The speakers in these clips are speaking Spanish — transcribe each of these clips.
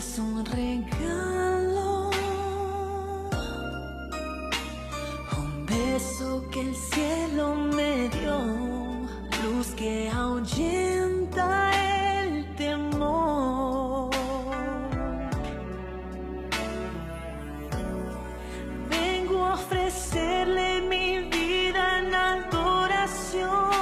es un regalo, un beso que el cielo me dio, luz que ahuyenta el temor. Vengo a ofrecerle mi vida en adoración.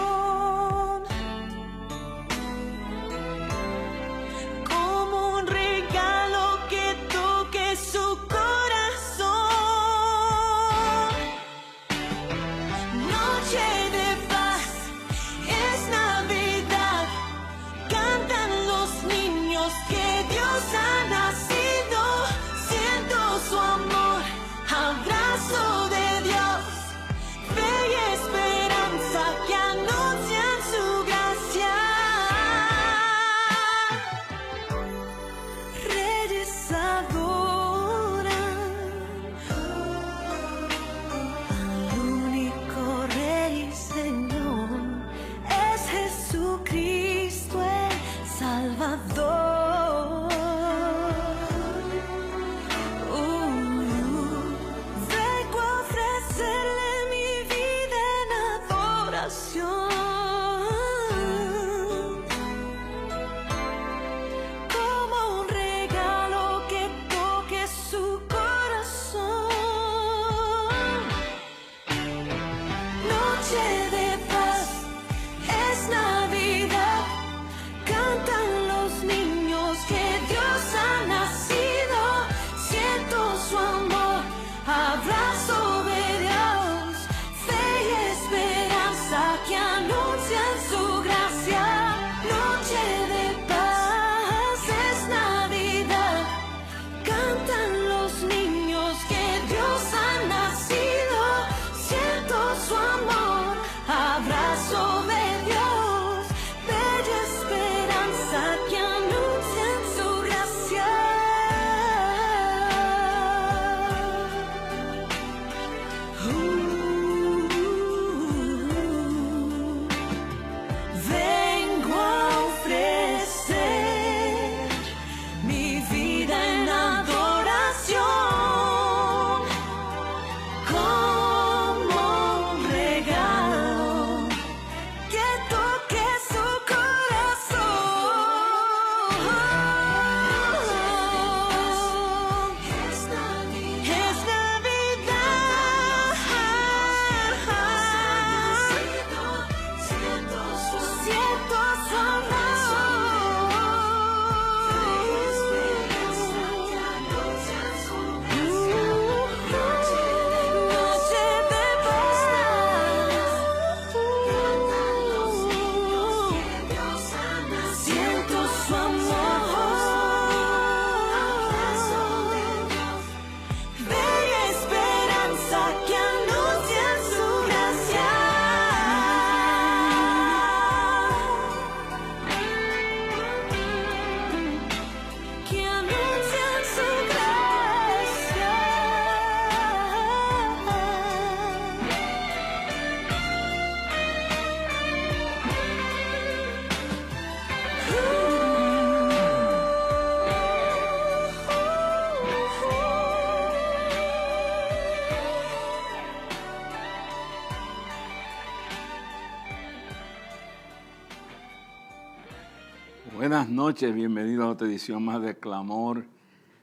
Buenas noches, bienvenidos a otra edición más de Clamor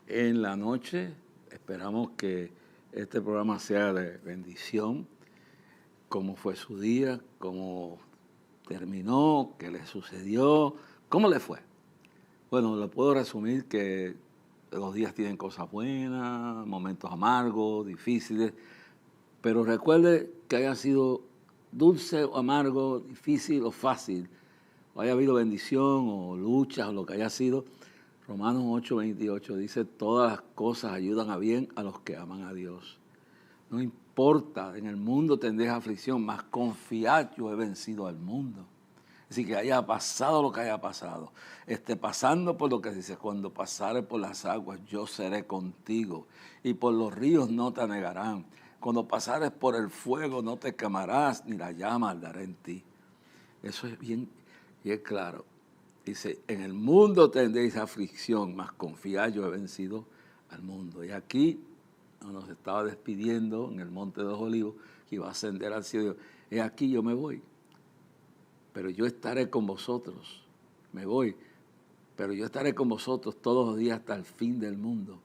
en la Noche. Esperamos que este programa sea de bendición. ¿Cómo fue su día? ¿Cómo terminó? ¿Qué le sucedió? ¿Cómo le fue? Bueno, le puedo resumir que los días tienen cosas buenas, momentos amargos, difíciles, pero recuerde que haya sido dulce o amargo, difícil o fácil, o haya habido bendición o luchas o lo que haya sido, Romanos 8:28 dice, todas las cosas ayudan a bien a los que aman a Dios. No importa, en el mundo tendréis aflicción, mas confiad, yo he vencido al mundo. Así que haya pasado lo que haya pasado, pasando por lo que dice, cuando pasare por las aguas, yo seré contigo, y por los ríos no te anegarán. Cuando pasares por el fuego, no te quemarás, ni la llama arderá en ti. Eso es bien y es claro. Dice, en el mundo tendréis aflicción, mas confiad, yo he vencido al mundo. Y aquí nos estaba despidiendo en el Monte de los Olivos, que iba a ascender al cielo. Y aquí yo me voy, pero yo estaré con vosotros. Me voy, pero yo estaré con vosotros todos los días hasta el fin del mundo.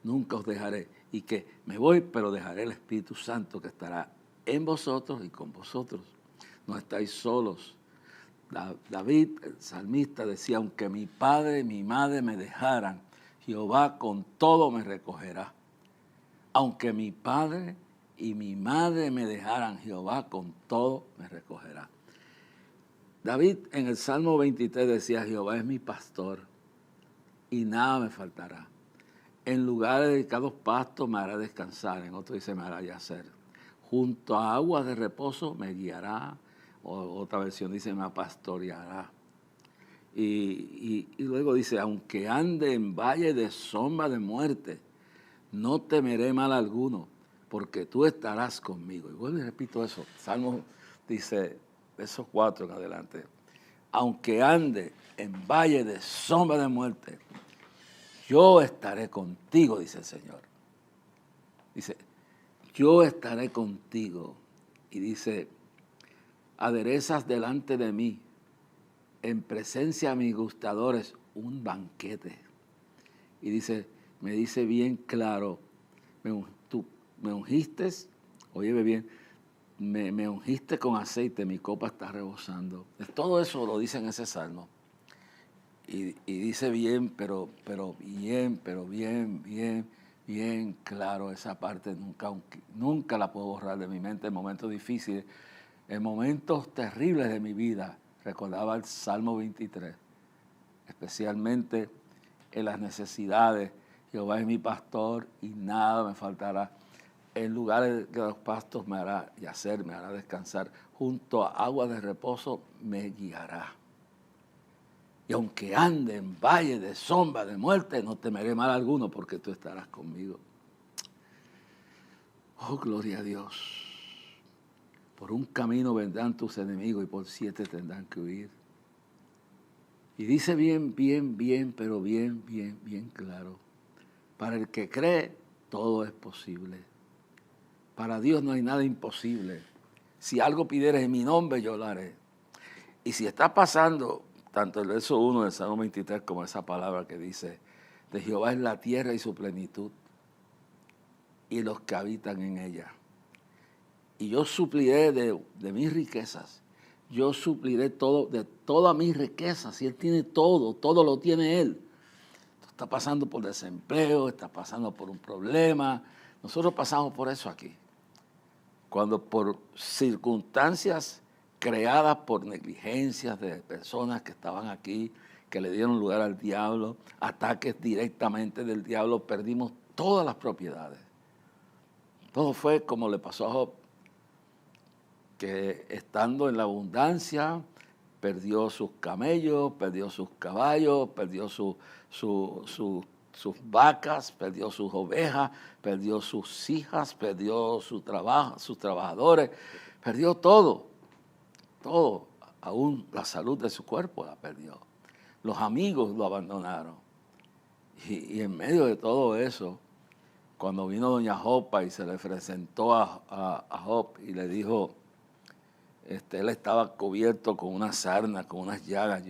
Nunca os dejaré. Y que me voy, pero dejaré el Espíritu Santo que estará en vosotros y con vosotros. No estáis solos. David, el salmista, decía, aunque mi padre y mi madre me dejaran, Jehová con todo me recogerá. Aunque mi padre y mi madre me dejaran, Jehová con todo me recogerá. David en el Salmo 23 decía, Jehová es mi pastor y nada me faltará. En lugares dedicados pastos me hará descansar, en otro dice me hará yacer. Junto a aguas de reposo me guiará, o otra versión dice me pastoreará. Y luego dice, aunque ande en valle de sombra de muerte, no temeré mal alguno, porque tú estarás conmigo. Y vuelvo y repito eso, Salmo dice, esos 4 en adelante, aunque ande en valle de sombra de muerte, yo estaré contigo, dice el Señor. Dice, yo estaré contigo. Y dice, aderezas delante de mí, en presencia de mis gustadores, un banquete. Y dice, me dice bien claro, tú me ungiste, óyeme bien, me ungiste con aceite, mi copa está rebosando. Todo eso lo dice en ese salmo. Y dice bien, pero bien claro esa parte, nunca la puedo borrar de mi mente en momentos difíciles, en momentos terribles de mi vida. Recordaba el Salmo 23, especialmente en las necesidades. Jehová es mi pastor y nada me faltará. En lugares de los pastos me hará yacer, me hará descansar. Junto a aguas de reposo me guiará. Y aunque ande en valle de sombra de muerte, no temeré mal alguno, porque tú estarás conmigo. Oh, gloria a Dios. Por un camino vendrán tus enemigos y por 7 tendrán que huir. Y dice bien claro. Para el que cree, todo es posible. Para Dios no hay nada imposible. Si algo pidieres en mi nombre, yo lo haré. Y si está pasando, tanto el verso 1 del Salmo 23 como esa palabra que dice, de Jehová es la tierra y su plenitud, y los que habitan en ella. Y yo supliré de mis riquezas, yo supliré todo, de todas mis riquezas. Si Él tiene todo lo tiene Él. Tú estás pasando por desempleo, estás pasando por un problema. Nosotros pasamos por eso aquí. Cuando por circunstancias creadas por negligencias de personas que estaban aquí, que le dieron lugar al diablo, ataques directamente del diablo, perdimos todas las propiedades. Todo fue como le pasó a Job, que estando en la abundancia, perdió sus camellos, perdió sus caballos, perdió sus vacas, perdió sus ovejas, perdió sus hijas, perdió sus trabajadores, perdió todo, aún la salud de su cuerpo la perdió. Los amigos lo abandonaron. Y en medio de todo eso, cuando vino doña Jopa y se le presentó a Job y le dijo, él estaba cubierto con una sarna, con unas llagas.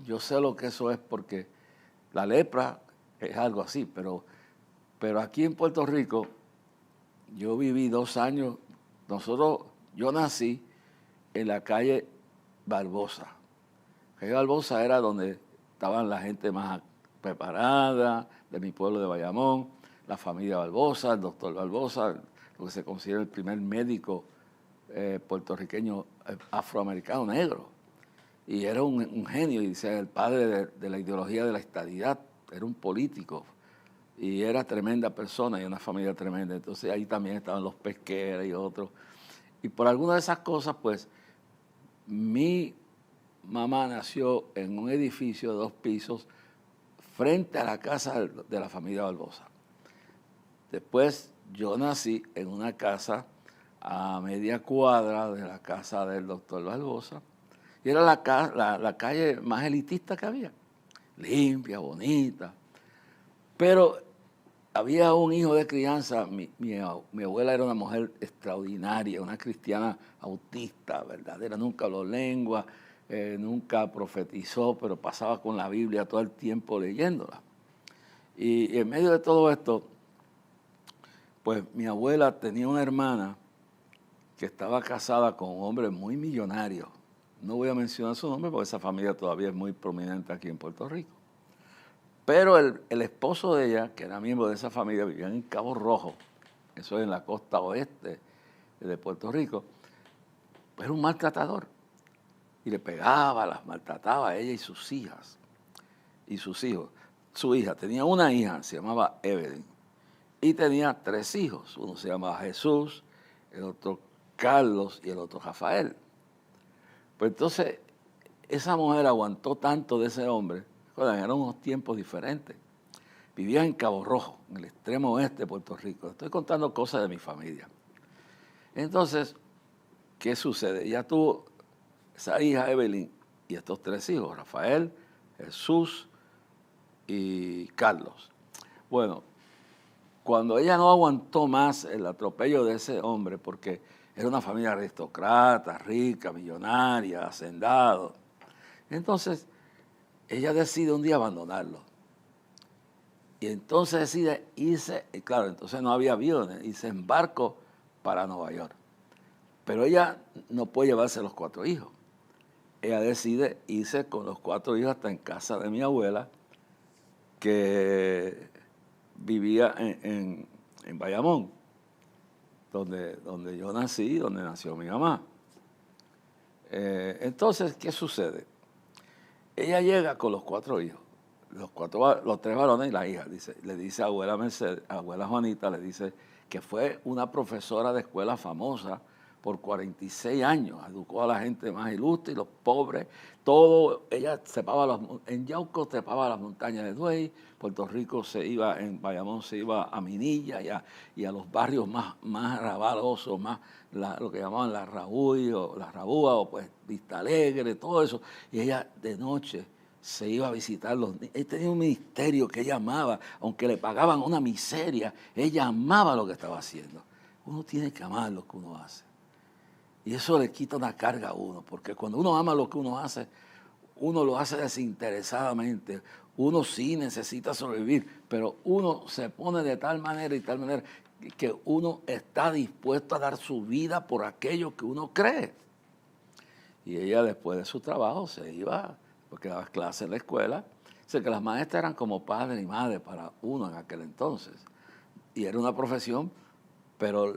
Yo sé lo que eso es, porque la lepra es algo así, pero aquí en Puerto Rico yo viví 2 años. Yo nací en la calle Barbosa. La calle Barbosa era donde estaban la gente más preparada de mi pueblo de Bayamón, la familia Barbosa, el doctor Barbosa, lo que se considera el primer médico puertorriqueño afroamericano negro. Y era un genio, y dice, el padre de la ideología de la estadidad, era un político y era tremenda persona y una familia tremenda. Entonces ahí también estaban los Pesquera y otros. Y por alguna de esas cosas, pues, mi mamá nació en un edificio de 2 pisos frente a la casa de la familia Barbosa. Después yo nací en una casa a media cuadra de la casa del doctor Barbosa, Y era la calle más elitista que había, limpia, bonita. Pero había un hijo de crianza, mi abuela era una mujer extraordinaria, una cristiana autista, verdadera, nunca habló lengua, nunca profetizó, pero pasaba con la Biblia todo el tiempo leyéndola. Y en medio de todo esto, pues mi abuela tenía una hermana que estaba casada con un hombre muy millonario. No voy a mencionar su nombre porque esa familia todavía es muy prominente aquí en Puerto Rico. Pero el esposo de ella, que era miembro de esa familia, vivía en Cabo Rojo, eso es en la costa oeste de Puerto Rico, pues era un maltratador. Y le pegaba, las maltrataba a ella y sus hijas y sus hijos. Su hija tenía una hija, se llamaba Evelyn, y tenía 3 hijos. Uno se llamaba Jesús, el otro Carlos y el otro Rafael. Pues entonces, esa mujer aguantó tanto de ese hombre. Eran unos tiempos diferentes. Vivía en Cabo Rojo, en el extremo oeste de Puerto Rico. Estoy contando cosas de mi familia. Entonces, ¿qué sucede? Ella tuvo esa hija Evelyn y estos 3 hijos, Rafael, Jesús y Carlos. Bueno, cuando ella no aguantó más el atropello de ese hombre, porque era una familia aristócrata, rica, millonaria, hacendado, entonces ella decide un día abandonarlo. Y entonces decide irse, y claro, entonces no había aviones, y se embarcó para Nueva York. Pero ella no puede llevarse los 4 hijos. Ella decide irse con los 4 hijos hasta en casa de mi abuela, que vivía en Bayamón, donde yo nací, donde nació mi mamá. Entonces, ¿qué sucede? Ella llega con los 4 hijos, los 3 varones y la hija. Le dice a abuela Mercedes, a abuela Juanita, le dice que fue una profesora de escuela famosa por 46 años, educó a la gente más ilustre y los pobres, todo. Ella en Yauco trepaba las montañas de Duey, Puerto Rico en Bayamón se iba a Minilla y a los barrios más arrabalosos, más lo que llamaban la Rabúa o pues Vista Alegre, todo eso. Y ella de noche se iba a visitar los niños. Ella tenía un ministerio que ella amaba, aunque le pagaban una miseria, ella amaba lo que estaba haciendo. Uno tiene que amar lo que uno hace. Y eso le quita una carga a uno, porque cuando uno ama lo que uno hace, uno lo hace desinteresadamente. Uno sí necesita sobrevivir, pero uno se pone de tal manera que uno está dispuesto a dar su vida por aquello que uno cree. Y ella después de su trabajo se iba, porque daba clases en la escuela. Sé que las maestras eran como padre y madre para uno en aquel entonces. Y era una profesión, pero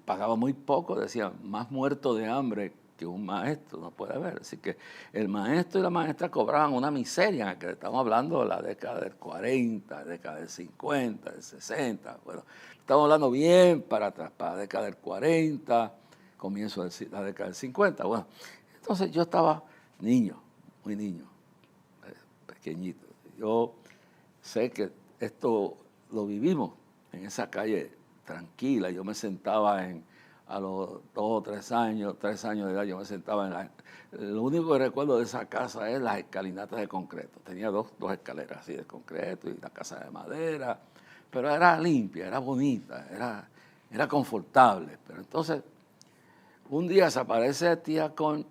pagaba muy poco, decía, más muerto de hambre que un maestro, no puede haber. Así que el maestro y la maestra cobraban una miseria, en la que estamos hablando de la década del 40, la década del 50, del 60. Bueno, estamos hablando bien para atrás, para la década del 40, comienzo de la década del 50. Bueno, entonces yo estaba niño, muy niño, pequeñito. Yo sé que esto lo vivimos en esa calle tranquila. Yo me sentaba a los 2 o 3 años de edad, yo me sentaba lo único que recuerdo de esa casa es las escalinatas de concreto. Tenía dos escaleras así de concreto y la casa de madera, pero era limpia, era bonita, era confortable. Pero entonces, un día se aparece tía Con,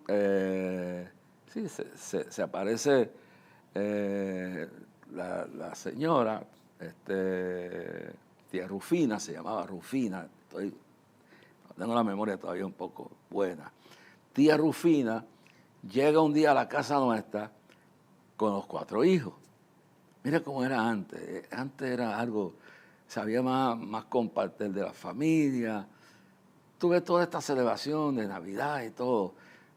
se aparece la señora, tía Rufina, se llamaba Rufina, tengo la memoria todavía un poco buena. Tía Rufina llega un día a la casa nuestra con los 4 hijos. Mira cómo era antes. Antes era algo, se había más compartir de la familia. Tuve toda esta celebración de Navidad y todo.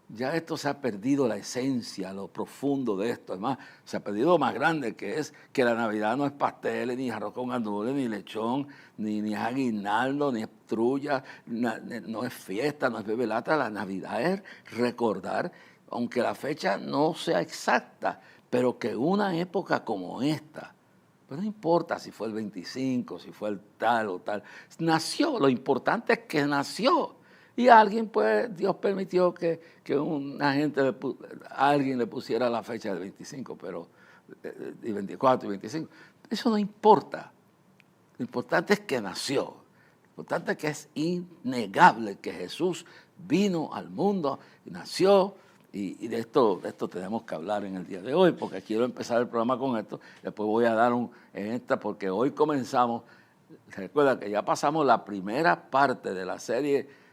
Ya esto se ha perdido la esencia, lo profundo de esto. Además, se ha perdido lo más grande, que es que la Navidad no es pasteles, ni arroz con gandules, ni lechón, ni aguinaldo, ni trulla, no es fiesta, no es bebelata. La Navidad es recordar, aunque la fecha no sea exacta, pero que una época como esta, pues no importa si fue el 25, si fue el tal o tal, nació. Lo importante es que nació. Y alguien, pues, Dios permitió que una gente, alguien le pusiera la fecha del 25, pero, y 24 y 25. Eso no importa. Lo importante es que nació. Lo importante es que es innegable que Jesús vino al mundo y nació. Y de esto tenemos que hablar en el día de hoy, porque quiero empezar el programa con esto. Después voy a dar porque hoy comenzamos. Recuerda que ya pasamos la primera parte de la serie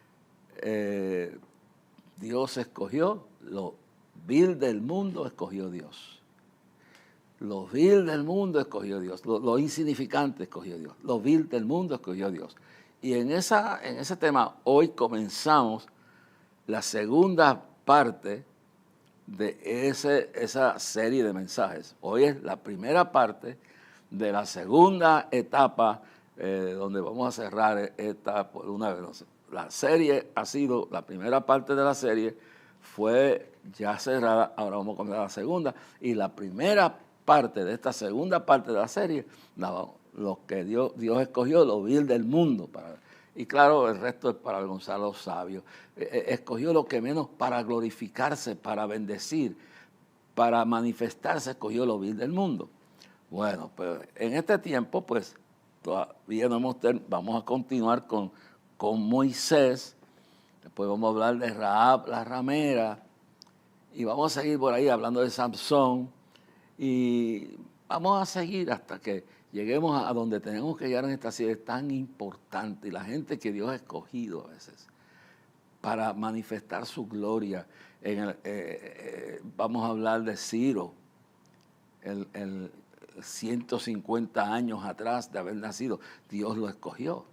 Dios escogió, lo vil del mundo escogió Dios. Lo vil del mundo escogió Dios, lo insignificante escogió Dios, lo vil del mundo escogió Dios. Y en ese tema hoy comenzamos la segunda parte de esa serie de mensajes. Hoy es la primera parte de la segunda etapa donde vamos a cerrar por una vez. La serie ha sido, la primera parte de la serie fue ya cerrada, ahora vamos a comenzar la segunda. Y la primera parte de esta segunda parte de la serie, lo que Dios escogió, lo vil del mundo. Y claro, el resto es para avergonzar a los sabios. Escogió lo que menos para glorificarse, para bendecir, para manifestarse, escogió lo vil del mundo. Bueno, pues en este tiempo, pues todavía vamos a continuar con Moisés, después vamos a hablar de Rahab la ramera, y vamos a seguir por ahí hablando de Samson, y vamos a seguir hasta que lleguemos a donde tenemos que llegar en esta serie tan importante, y la gente que Dios ha escogido a veces para manifestar su gloria. Vamos a hablar de Ciro, el 150 años atrás de haber nacido, Dios lo escogió.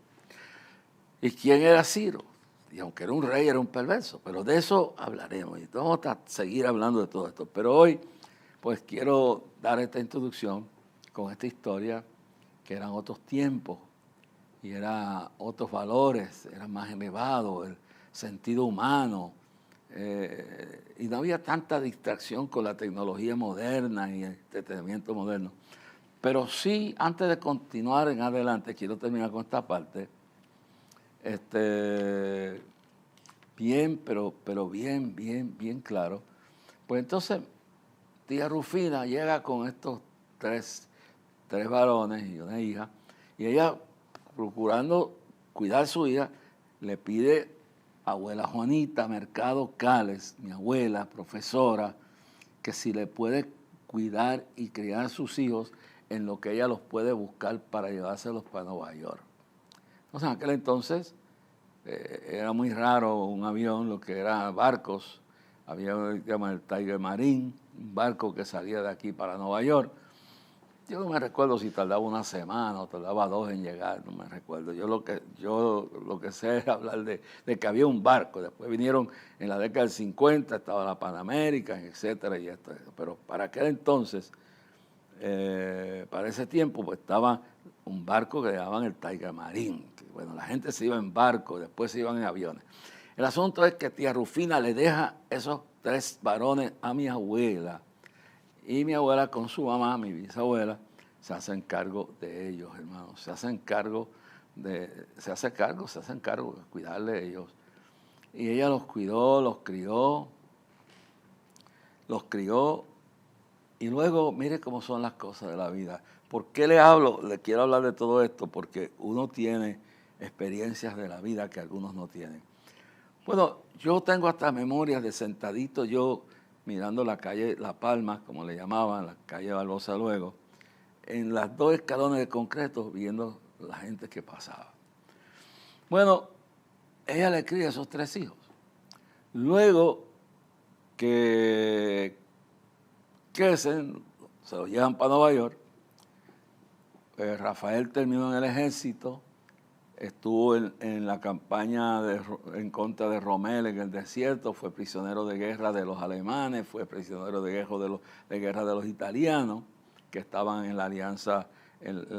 ¿Y quién era Ciro? Y aunque era un rey, era un perverso, pero de eso hablaremos. Y vamos a seguir hablando de todo esto. Pero hoy, pues quiero dar esta introducción con esta historia, que eran otros tiempos y eran otros valores, era más elevado el sentido humano. Y no había tanta distracción con la tecnología moderna y el entretenimiento moderno. Pero sí, antes de continuar en adelante, quiero terminar con esta parte. Bien claro. Pues entonces, tía Rufina llega con estos tres varones y una hija, y ella, procurando cuidar a su hija, le pide a abuela Juanita Mercado Cales, mi abuela, profesora, que si le puede cuidar y criar a sus hijos en lo que ella los puede buscar para llevárselos para Nueva York. Entonces, en aquel entonces era muy raro un avión, lo que eran barcos. Había el Tiger Marine, un barco que salía de aquí para Nueva York. Yo no me recuerdo si tardaba una semana o tardaba 2 en llegar, no me recuerdo. Yo lo que sé es hablar de que había un barco. Después vinieron en la década del 50, estaba la Pan American, etcétera, y esto. Pero para aquel entonces, para ese tiempo, pues estaba un barco que llamaban el Tiger Marine. Bueno, la gente se iba en barco, después se iban en aviones. El asunto es que tía Rufina le deja esos 3 varones a mi abuela, y mi abuela con su mamá, mi bisabuela, se hacen cargo de ellos, hermanos. Se hacen cargo de cuidarle de ellos. Y ella los cuidó, los crió, y luego, mire cómo son las cosas de la vida. ¿Por qué le quiero hablar de todo esto? Porque uno tiene experiencias de la vida que algunos no tienen. Bueno, yo tengo hasta memorias de sentadito yo mirando la calle La Palma, como le llamaban, la calle Barbosa luego, en las 2 escalones de concreto, viendo la gente que pasaba. Bueno, ella le cría a esos 3 hijos. Luego que crecen, se los llevan para Nueva York. Rafael terminó en el ejército, estuvo en la campaña en contra de Rommel en el desierto, fue prisionero de guerra de los alemanes, fue prisionero de guerra de los italianos, que estaban en la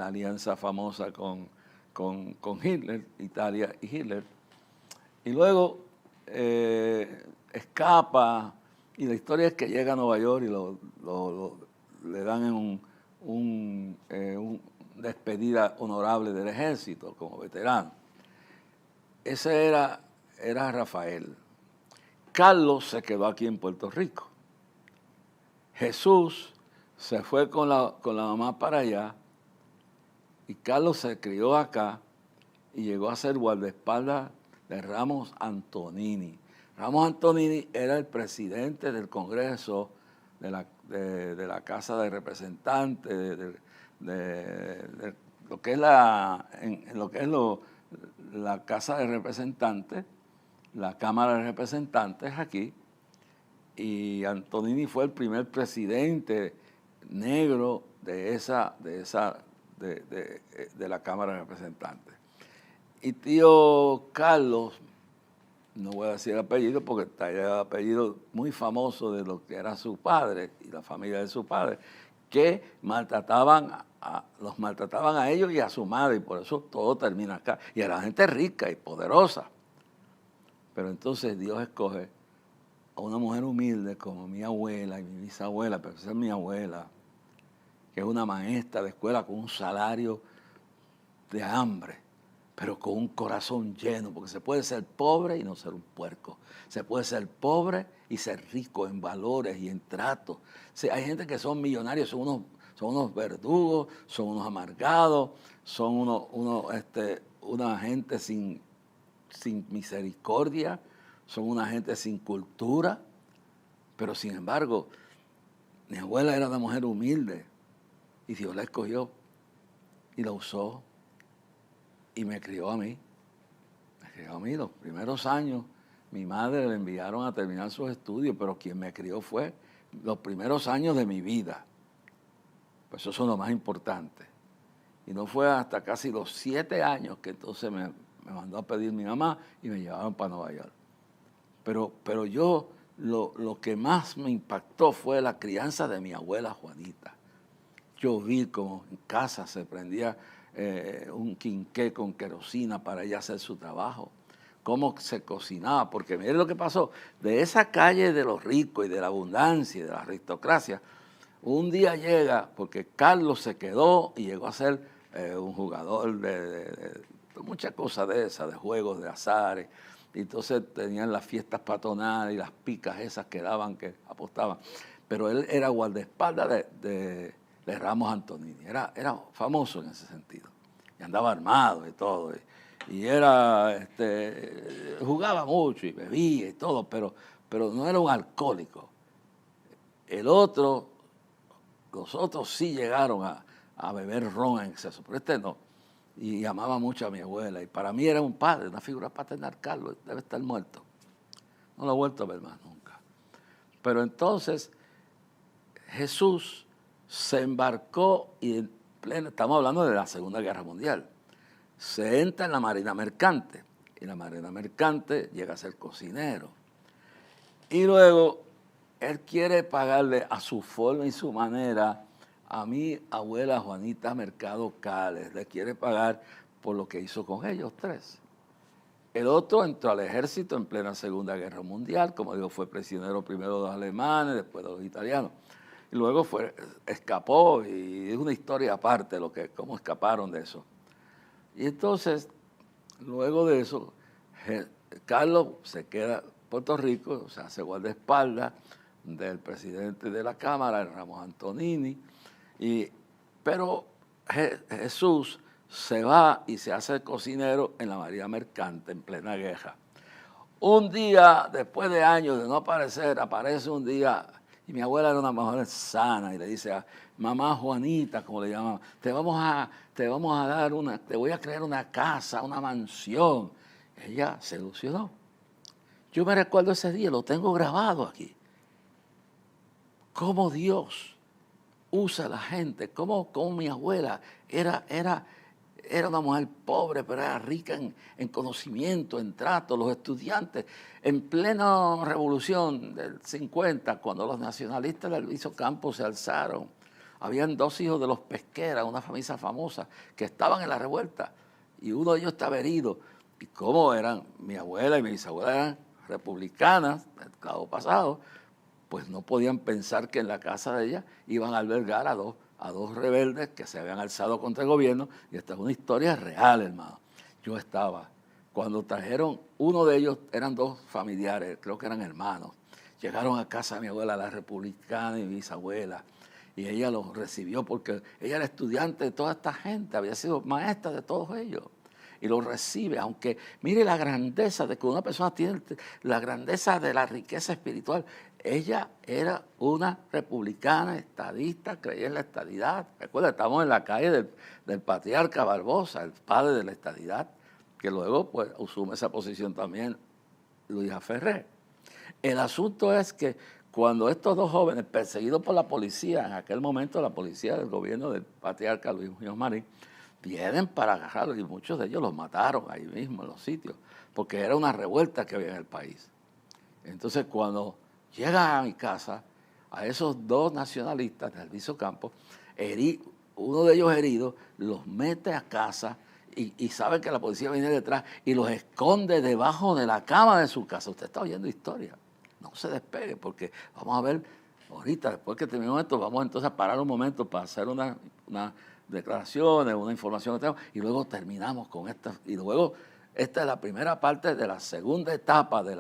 alianza famosa con Hitler, Italia y Hitler. Y luego escapa, y la historia es que llega a Nueva York y le dan un despedida honorable del ejército como veterano. Ese era era Rafael. Carlos se quedó aquí en Puerto Rico. Jesús se fue con la mamá para allá y Carlos se crió acá y llegó a ser guardaespaldas de Ramos Antonini. Ramos Antonini era el presidente del Congreso de la Casa de Representantes, de lo que es la Casa de Representantes, la Cámara de Representantes aquí, y Antonini fue el primer presidente negro de la Cámara de Representantes. Y tío Carlos, no voy a decir el apellido porque está el apellido muy famoso de lo que era su padre y la familia de su padre, que los maltrataban a ellos y a su madre, y por eso todo termina acá. Y era gente rica y poderosa. Pero entonces Dios escoge a una mujer humilde como mi abuela y mi bisabuela, pero esa es mi abuela, que es una maestra de escuela con un salario de hambre, pero con un corazón lleno, porque se puede ser pobre y no ser un puerco. Se puede ser pobre y ser rico en valores y en tratos. Sí, hay gente que son millonarios, son unos verdugos, son unos amargados, son una gente sin misericordia, son una gente sin cultura, pero sin embargo, mi abuela era una mujer humilde y Dios la escogió y la usó y me crió a mí. Los primeros años, mi madre le enviaron a terminar sus estudios, pero quien me crió fue los primeros años de mi vida. Pues eso es lo más importante. Y no fue hasta casi los 7 años que entonces me mandó a pedir mi mamá y me llevaron para Nueva York. Pero yo, lo que más me impactó fue la crianza de mi abuela Juanita. Yo vi cómo en casa se prendía un quinqué con querosina para ella hacer su trabajo, cómo se cocinaba, porque miren lo que pasó, de esa calle de los ricos y de la abundancia y de la aristocracia, un día llega, porque Carlos se quedó y llegó a ser un jugador de muchas cosas de esas, de juegos de azares, y entonces tenían las fiestas patronales y las picas esas que daban, que apostaban, pero él era guardaespaldas de Ramos Antonini, era famoso en ese sentido, y andaba armado y todo, y era, jugaba mucho y bebía y todo, pero no era un alcohólico. Los otros sí llegaron a beber ron en exceso, pero este no, y amaba mucho a mi abuela, y para mí era un padre, una figura paternal. Carlos debe estar muerto, no lo he vuelto a ver más nunca. Pero entonces Jesús se embarcó y estamos hablando de la Segunda Guerra Mundial, se entra en la Marina Mercante, y la Marina Mercante llega a ser cocinero. Y luego él quiere pagarle a su forma y su manera a mi abuela Juanita Mercado Cales, le quiere pagar por lo que hizo con ellos 3. El otro entró al ejército en plena Segunda Guerra Mundial, como digo, fue prisionero primero de los alemanes, después de los italianos. Y luego escapó, y es una historia aparte cómo escaparon de eso. Y entonces, luego de eso, Carlos se queda en Puerto Rico, o sea, se guardaespaldas del presidente de la Cámara, Ramos Antonini, pero Jesús se va y se hace cocinero en la Marina Mercante en plena guerra. Un día, después de años de no aparecer, aparece un día, y mi abuela era una mujer sana, y le dice a mamá Juanita, como le llamaban, te voy a crear una casa, una mansión. Ella se ilusionó. Yo me recuerdo ese día, lo tengo grabado aquí. Cómo Dios usa a la gente, cómo mi abuela era una mujer pobre, pero era rica en conocimiento, en trato. Los estudiantes, en plena revolución del 50, cuando los nacionalistas del Luis Ocampo se alzaron, habían 2 hijos de los Pesquera, una familia famosa, que estaban en la revuelta, y uno de ellos estaba herido. Y cómo eran, mi abuela y mi bisabuela eran republicanas, del lado pasado, pues no podían pensar que en la casa de ella iban a albergar a dos rebeldes que se habían alzado contra el gobierno, y esta es una historia real, hermano. Yo estaba Cuando trajeron, uno de ellos, eran dos familiares, creo que eran hermanos, llegaron a casa de mi abuela, la republicana y mi bisabuela, y ella los recibió porque ella era estudiante de toda esta gente, había sido maestra de todos ellos, y los recibe, aunque mire la grandeza de que una persona tiene, la grandeza de la riqueza espiritual. Ella era una republicana, estadista, creía en la estadidad. Recuerda, estamos en la calle del patriarca Barbosa, el padre de la estadidad, que luego pues asume esa posición también Luisa Ferré. El asunto es que cuando estos dos jóvenes, perseguidos por la policía, en aquel momento la policía del gobierno del patriarca Luis Muñoz Marín, vienen para agarrarlos y muchos de ellos los mataron ahí mismo en los sitios, porque era una revuelta que había en el país. Entonces cuando llegan a mi casa, a esos dos nacionalistas de Alviso Campos, uno de ellos herido, los mete a casa y saben que la policía viene detrás y los esconde debajo de la cama de su casa. Usted está oyendo historia, no se despegue porque vamos a ver ahorita, después que terminemos esto, vamos entonces a parar un momento para hacer una declaraciones, una información que tenemos, y luego terminamos con esta. Y luego, esta es la primera parte de la segunda etapa de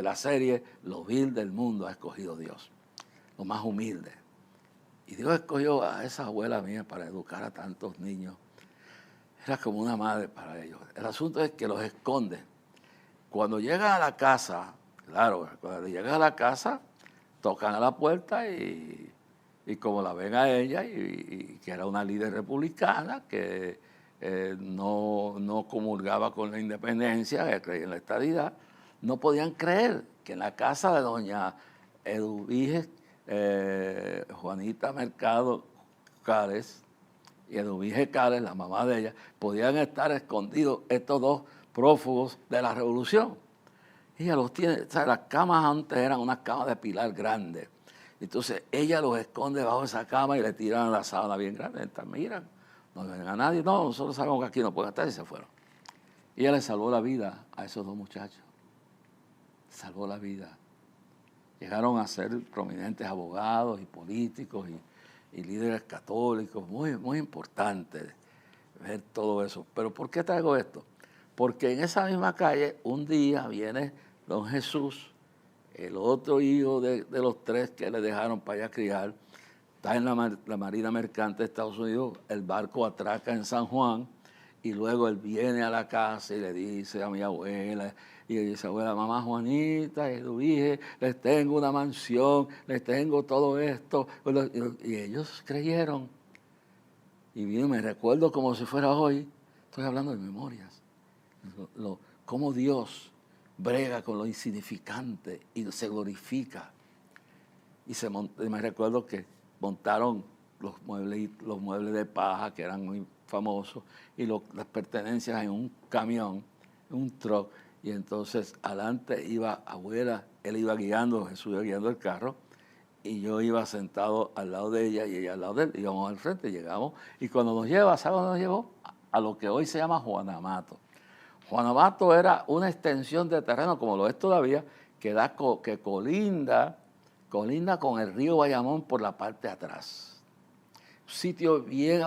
la serie Lo vil del mundo ha escogido Dios, lo más humilde. Y Dios escogió a esa abuela mía para educar a tantos niños. Era como una madre para ellos. El asunto es que los esconde. Cuando llegan a la casa, claro, cuando llegan a la casa, tocan a la puerta y como la ven a ella, y que era una líder republicana, que no comulgaba con la independencia, que creía en la estadidad, no podían creer que en la casa de doña Eduvige Juanita Mercado Cárez y Eduvige Cárez, la mamá de ella, podían estar escondidos estos dos prófugos de la revolución. Ella los tiene, o sea, las camas antes eran unas camas de pilar grandes. Entonces ella los esconde bajo esa cama y le tiran la sábana bien grande. Entonces, miran, no ven a nadie. No, nosotros sabemos que aquí no pueden estar, y se fueron. Y ella le salvó la vida a esos dos muchachos. Salvó la vida. Llegaron a ser prominentes abogados y políticos y líderes católicos, muy, muy importantes ver todo eso. Pero ¿por qué traigo esto? Porque en esa misma calle un día viene don Jesús, el otro hijo de los tres que le dejaron para allá criar, está en la Marina Mercante de Estados Unidos, el barco atraca en San Juan, y luego él viene a la casa y le dice a mi abuela, y le dice, abuela, mamá Juanita, y le dije, les tengo una mansión, les tengo todo esto, y ellos creyeron. Y bien, me recuerdo como si fuera hoy, estoy hablando de memorias, cómo Dios brega con lo insignificante y se glorifica. Y me recuerdo que montaron los muebles de paja, que eran muy famosos, y las pertenencias en un camión, en un truck, y entonces adelante iba abuela, él iba guiando, Jesús iba guiando el carro, y yo iba sentado al lado de ella y ella al lado de él, íbamos al frente, llegamos, y cuando nos lleva, ¿sabes dónde nos llevó? A lo que hoy se llama Juanamato. Juanamato era una extensión de terreno, como lo es todavía, que colinda con el río Bayamón por la parte de atrás. Sitio bien,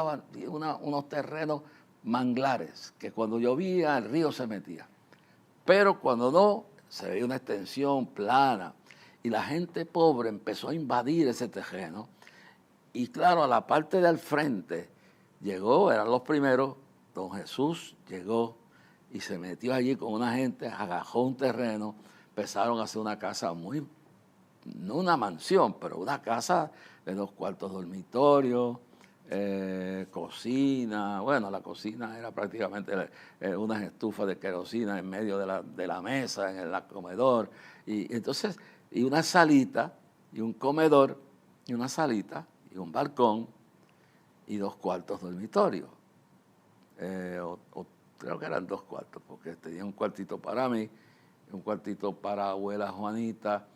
unos terrenos manglares, que cuando llovía el río se metía. Pero cuando no, se veía una extensión plana. Y la gente pobre empezó a invadir ese terreno. Y claro, a la parte del frente llegó, eran los primeros, don Jesús llegó y se metió allí con una gente, agajó un terreno, empezaron a hacer una casa no una mansión, pero una casa de 2 cuartos dormitorio, cocina. Bueno, la cocina era prácticamente unas estufas de querosina en medio de la mesa, en el comedor, y entonces, y una salita, y un comedor, y una salita, y un balcón, y 2 cuartos dormitorio. Creo que eran 2 cuartos, porque tenía un cuartito para mí, un cuartito para abuela Juanita,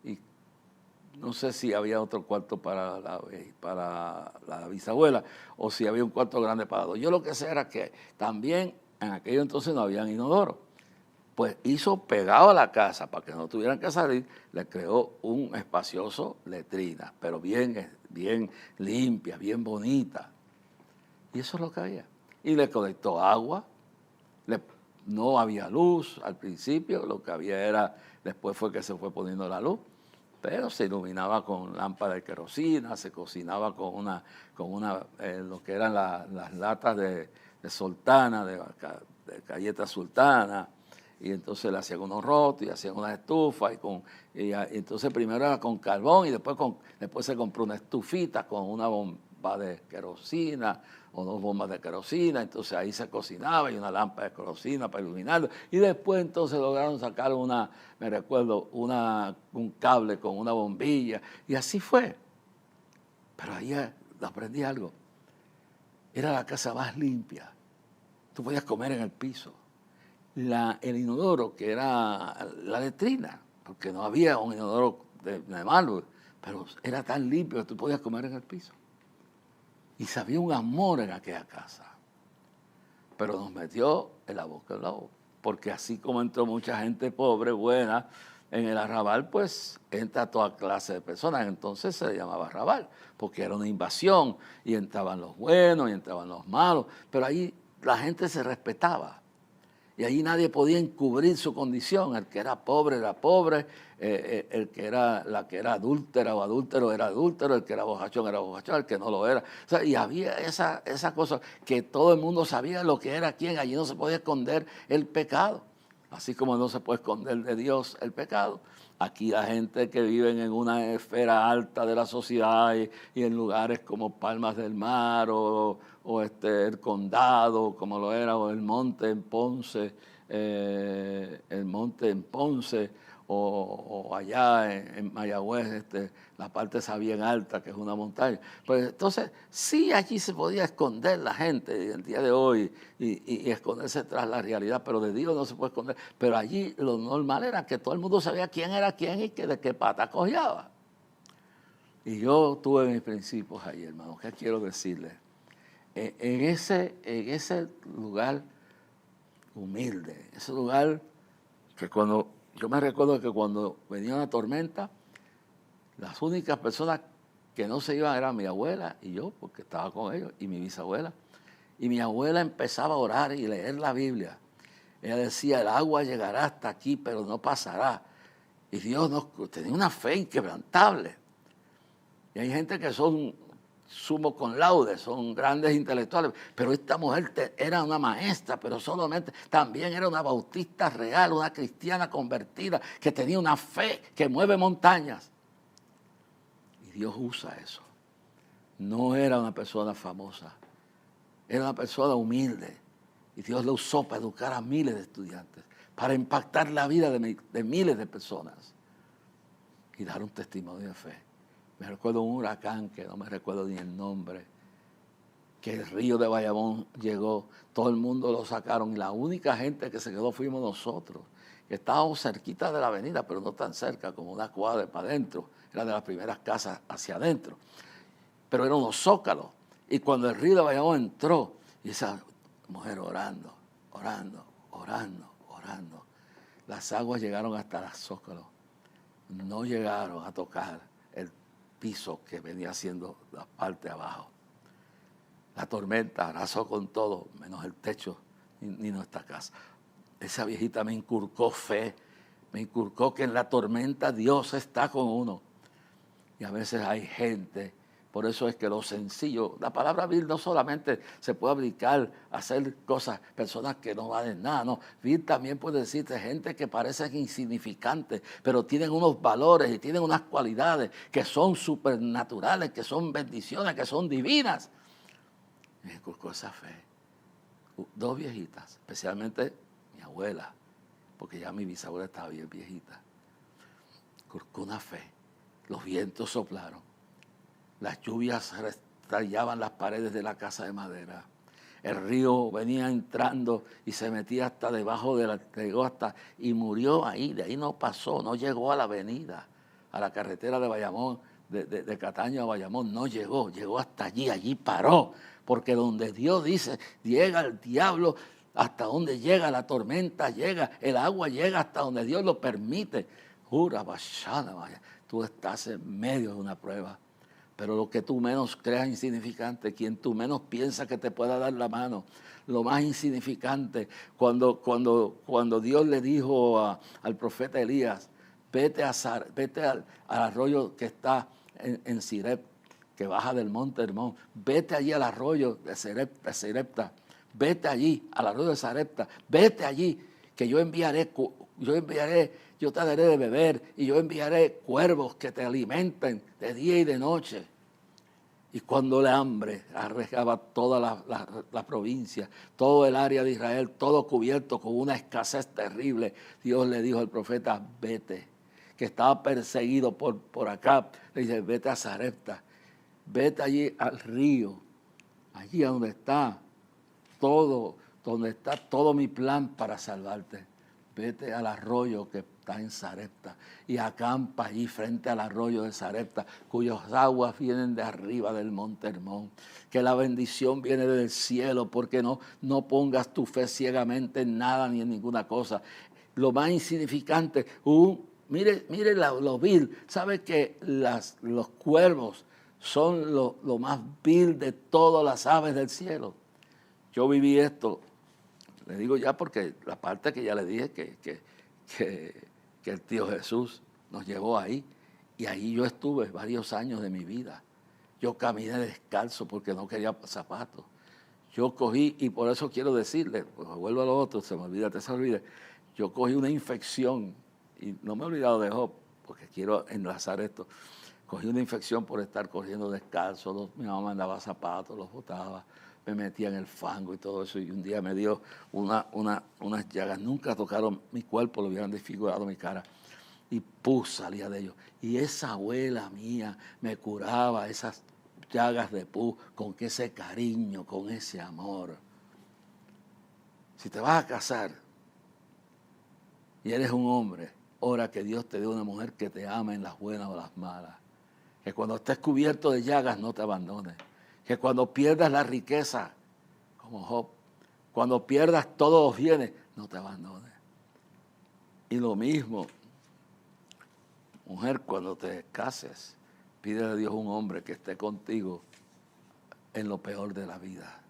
y no sé si había otro cuarto para la bisabuela, o si había un cuarto grande para dos. Yo lo que sé era que también en aquello entonces no habían inodoro. Pues hizo pegado a la casa, para que no tuvieran que salir, le creó un espacioso letrina, pero bien limpia, bien bonita. Y eso es lo que había. Y le conectó agua, No había luz al principio, lo que había era, después fue que se fue poniendo la luz, pero se iluminaba con lámpara de querosina, se cocinaba con lo que eran las latas de sultana, de galletas sultana, y entonces le hacían unos rotos y hacían unas estufas, y entonces primero era con carbón y después se compró una estufita con una bomba de querosina o 2 bombas de querosina, entonces ahí se cocinaba y una lámpara de querosina para iluminarlo, y después entonces lograron sacar me recuerdo, un cable con una bombilla, y así fue. Pero ahí aprendí algo, era la casa más limpia, tú podías comer en el piso. El inodoro, que era la letrina, porque no había un inodoro de mármol, pero era tan limpio que tú podías comer en el piso. Y sabía un amor en aquella casa. Pero nos metió en la boca del lobo, porque así como entró mucha gente pobre, buena, en el arrabal, pues entra toda clase de personas. Entonces se le llamaba arrabal, porque era una invasión, y entraban los buenos, y entraban los malos, pero ahí la gente se respetaba. Y allí nadie podía encubrir su condición. El que era pobre, la que era adúltera o adúltero era adúltero, el que era bojachón, el que no lo era. O sea, y había esa cosa que todo el mundo sabía lo que era quién. Allí no se podía esconder el pecado. Así como no se puede esconder de Dios el pecado. Aquí la gente que vive en una esfera alta de la sociedad y en lugares como Palmas del Mar o el condado, como lo era, o el monte en Ponce, o allá en Mayagüez, la parte esa bien alta, que es una montaña. Pues entonces, sí, allí se podía esconder la gente el día de hoy y esconderse tras la realidad, pero de Dios no se puede esconder. Pero allí lo normal era que todo el mundo sabía quién era quién y de qué pata cojeaba. Y yo tuve mis principios ahí, hermano. ¿Qué quiero decirles? En ese lugar humilde, ese lugar que yo me recuerdo que cuando venía una tormenta, las únicas personas que no se iban eran mi abuela y yo, porque estaba con ellos, y mi bisabuela. Y mi abuela empezaba a orar y leer la Biblia. Ella decía, el agua llegará hasta aquí, pero no pasará. Y Dios tenía una fe inquebrantable. Y hay gente que son sumos con laude, son grandes intelectuales, pero esta mujer era una maestra, pero solamente también era una bautista real, una cristiana convertida, que tenía una fe que mueve montañas. Y Dios usa eso. No era una persona famosa, era una persona humilde. Y Dios la usó para educar a miles de estudiantes, para impactar la vida de miles de personas y dar un testimonio de fe. Me recuerdo un huracán que no me recuerdo ni el nombre, que el río de Bayamón llegó, todo el mundo lo sacaron y la única gente que se quedó fuimos nosotros, que estábamos cerquita de la avenida, pero no tan cerca, como una cuadra para adentro, era de las primeras casas hacia adentro, pero eran unos zócalos. Y cuando el río de Bayamón entró, y esa mujer orando, las aguas llegaron hasta los zócalos, no llegaron a tocar el piso que venía siendo la parte de abajo. La tormenta arrasó con todo, menos el techo ni nuestra casa. Esa viejita me inculcó fe, me inculcó que en la tormenta Dios está con uno. Y a veces hay gente, por eso es que lo sencillo, la palabra vil no solamente se puede aplicar a hacer cosas, personas que no valen nada, no. Vil también puede decirte gente que parecen insignificantes, pero tienen unos valores y tienen unas cualidades que son supernaturales, que son bendiciones, que son divinas. Me inculcó esa fe. 2 viejitas, especialmente mi abuela, porque ya mi bisabuela estaba bien viejita. Inculcó una fe. Los vientos soplaron. Las lluvias restallaban las paredes de la casa de madera. El río venía entrando y se metía hasta debajo de y murió ahí. De ahí no pasó, no llegó a la avenida, a la carretera de Bayamón, de Cataño a Bayamón. No llegó, llegó hasta allí paró. Porque donde Dios dice, llega el diablo, hasta donde llega la tormenta, llega, el agua llega hasta donde Dios lo permite. Jura, bachana, vaya, tú estás en medio de una prueba. Pero lo que tú menos creas insignificante, quien tú menos piensas que te pueda dar la mano, lo más insignificante, cuando Dios le dijo al profeta Elías, vete al arroyo que está en Sirep, que baja del monte Hermón, vete allí al arroyo de Sarepta, vete allí al arroyo de Sarepta, vete allí, que yo te daré de beber, y yo enviaré cuervos que te alimenten de día y de noche. Y cuando el hambre arrejaba toda la provincia, todo el área de Israel, todo cubierto con una escasez terrible, Dios le dijo al profeta, vete, que estaba perseguido por acá. Le dice, vete a Sarepta, vete allí al río, allí donde está todo mi plan para salvarte. Vete al arroyo que está en Sarepta y acampa allí frente al arroyo de Sarepta, cuyas aguas vienen de arriba del monte Hermón. Que la bendición viene del cielo, porque no pongas tu fe ciegamente en nada ni en ninguna cosa. Lo más insignificante, mire lo vil. ¿Sabe que los cuervos son lo más vil de todas las aves del cielo? Yo viví esto. Le digo ya porque la parte que ya le dije que el tío Jesús nos llevó ahí. Y ahí yo estuve varios años de mi vida. Yo caminé descalzo porque no quería zapatos. Yo cogí, y por eso quiero decirle, pues vuelvo a lo otro, se me olvide. Yo cogí una infección, y no me he olvidado de Job, porque quiero enlazar esto. Cogí una infección por estar corriendo descalzo. Mi mamá me daba zapatos, los botaba, me metía en el fango y todo eso, y un día me dio unas llagas, nunca tocaron mi cuerpo, lo hubieran desfigurado mi cara, y salía de ellos. Y esa abuela mía me curaba esas llagas de pus con ese cariño, con ese amor. Si te vas a casar y eres un hombre, ora que Dios te dé una mujer que te ama en las buenas o las malas, que cuando estés cubierto de llagas no te abandones, que cuando pierdas la riqueza, como Job, cuando pierdas todos los bienes, no te abandones. Y lo mismo, mujer, cuando te cases, pídele a Dios un hombre que esté contigo en lo peor de la vida.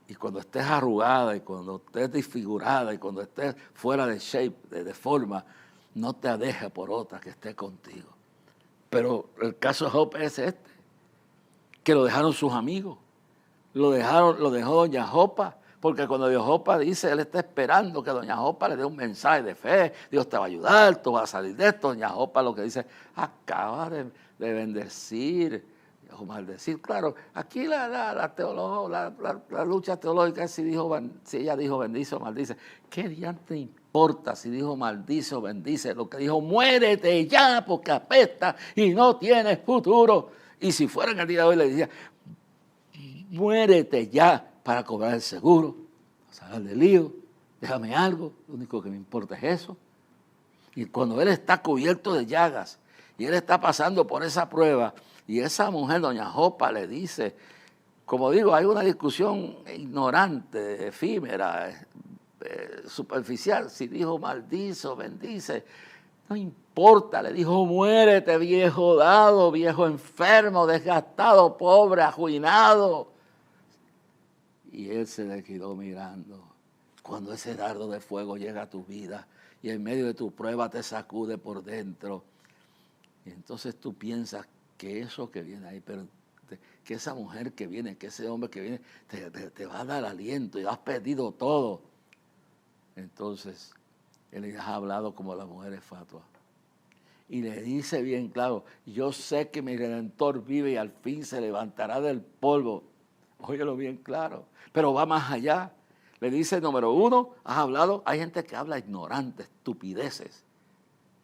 Y cuando estés arrugada, y cuando estés desfigurada, y cuando estés fuera de shape, de forma, no te deje por otra que esté contigo. Pero el caso de Job es este, que lo dejaron sus amigos, lo dejó doña Jopa, porque cuando doña Jopa dice, él está esperando que doña Jopa le dé un mensaje de fe, Dios te va a ayudar, tú vas a salir de esto. Doña Jopa lo que dice, acaba de bendecir o maldecir. Claro, aquí la lucha teológica es si ella dijo bendice o maldice. ¿Qué diante importa si dijo maldice o bendice? Lo que dijo, muérete ya porque apesta y no tienes futuro. Y si fuera en el día de hoy le decía, muérete ya para cobrar el seguro, salir del lío, déjame algo, lo único que me importa es eso. Y cuando él está cubierto de llagas y él está pasando por esa prueba, y esa mujer, doña Jopa, le dice, como digo, hay una discusión ignorante, efímera, superficial, si dijo maldice o bendice, no importa, le dijo, muérete, viejo dado, viejo enfermo, desgastado, pobre, arruinado. Y él se le quedó mirando. Cuando ese dardo de fuego llega a tu vida y en medio de tu prueba te sacude por dentro, y entonces tú piensas que eso que viene ahí, pero que esa mujer que viene, que ese hombre que viene, te va a dar aliento y has perdido todo. Entonces, él les ha hablado como las mujeres fatuas. Y le dice bien claro, yo sé que mi Redentor vive y al fin se levantará del polvo. Óyelo bien claro, pero va más allá. Le dice, número uno, has hablado, hay gente que habla ignorante, estupideces,